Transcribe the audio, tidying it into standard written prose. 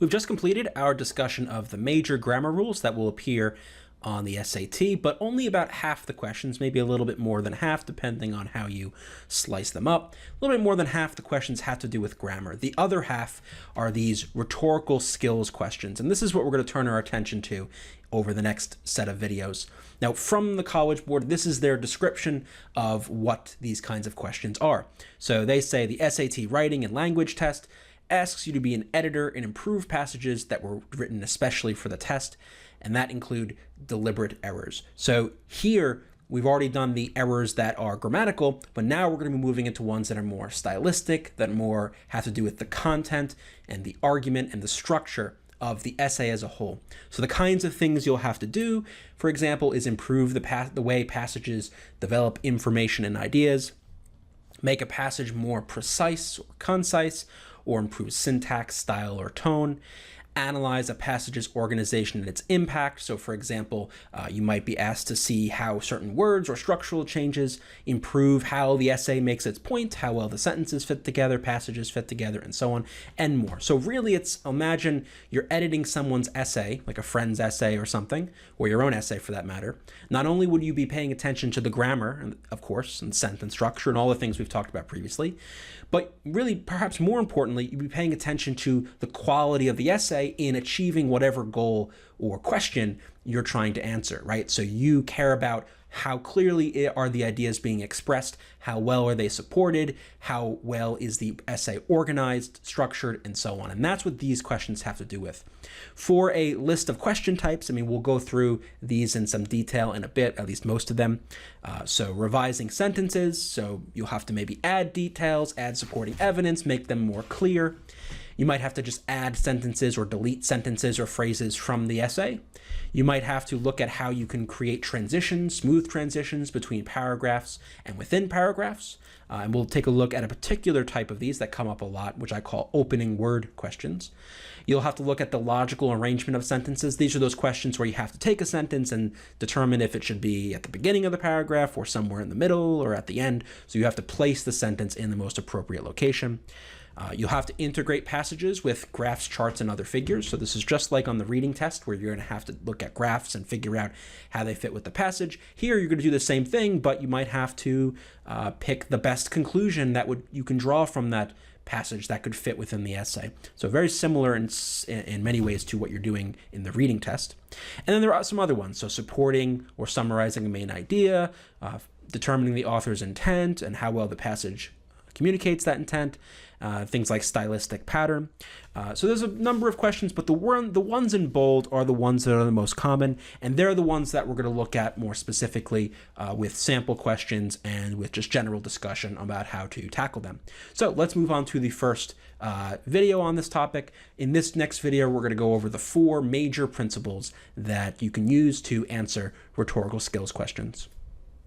We've just completed our discussion of the major grammar rules that will appear on the SAT, but only about half the questions, maybe a little bit more than half, depending on how you slice them up. A little bit more than half the questions have to do with grammar. The other half are these rhetorical skills questions, and this is what we're going to turn our attention to over the next set of videos. Now, from the College Board, this is their description of what these kinds of questions are. So they say the SAT writing and language test asks you to be an editor and improve passages that were written especially for the test, and that include deliberate errors. So here, we've already done the errors that are grammatical, but now we're going to be moving into ones that are more stylistic, that more have to do with the content and the argument and the structure of the essay as a whole. So the kinds of things you'll have to do, for example, is improve the way passages develop information and ideas, make a passage more precise or concise, or improve syntax, style, or tone, analyze a passage's organization and its impact. So for example, you might be asked to see how certain words or structural changes improve how the essay makes its point, how well the sentences fit together, passages fit together, and so on, and more. So really it's, imagine you're editing someone's essay, like a friend's essay or something, or your own essay for that matter. Not only would you be paying attention to the grammar, of course, and sentence structure and all the things we've talked about previously, but really, perhaps more importantly, you'd be paying attention to the quality of the essay in achieving whatever goal or question you're trying to answer, right? So you care about how clearly are the ideas being expressed, how well are they supported, how well is the essay organized, structured, and so on. And that's what these questions have to do with. For a list of question types, I mean, we'll go through these in some detail in a bit, at least most of them. So revising sentences, so you'll have to maybe add details, add supporting evidence, make them more clear. You might have to just add sentences or delete sentences or phrases from the essay. You might have to look at how you can create transitions, smooth transitions between paragraphs and within paragraphs. And we'll take a look at a particular type of these that come up a lot, which I call opening word questions. You'll have to look at the logical arrangement of sentences. These are those questions where you have to take a sentence and determine if it should be at the beginning of the paragraph or somewhere in the middle or at the end. So you have to place the sentence in the most appropriate location. You'll have to integrate passages with graphs, charts, and other figures. So this is just like on the reading test where you're going to have to look at graphs and figure out how they fit with the passage. Here you're going to do the same thing, but you might have to pick the best conclusion that you can draw from that passage that could fit within the essay. So very similar in many ways to what you're doing in the reading test. And then there are some other ones. So supporting or summarizing a main idea, determining the author's intent and how well the passage communicates that intent, things like stylistic pattern. So there's a number of questions, but the ones in bold are the ones that are the most common, and they're the ones that we're going to look at more specifically with sample questions and with just general discussion about how to tackle them. So let's move on to the first video on this topic. In this next video, we're going to go over the 4 major principles that you can use to answer rhetorical skills questions.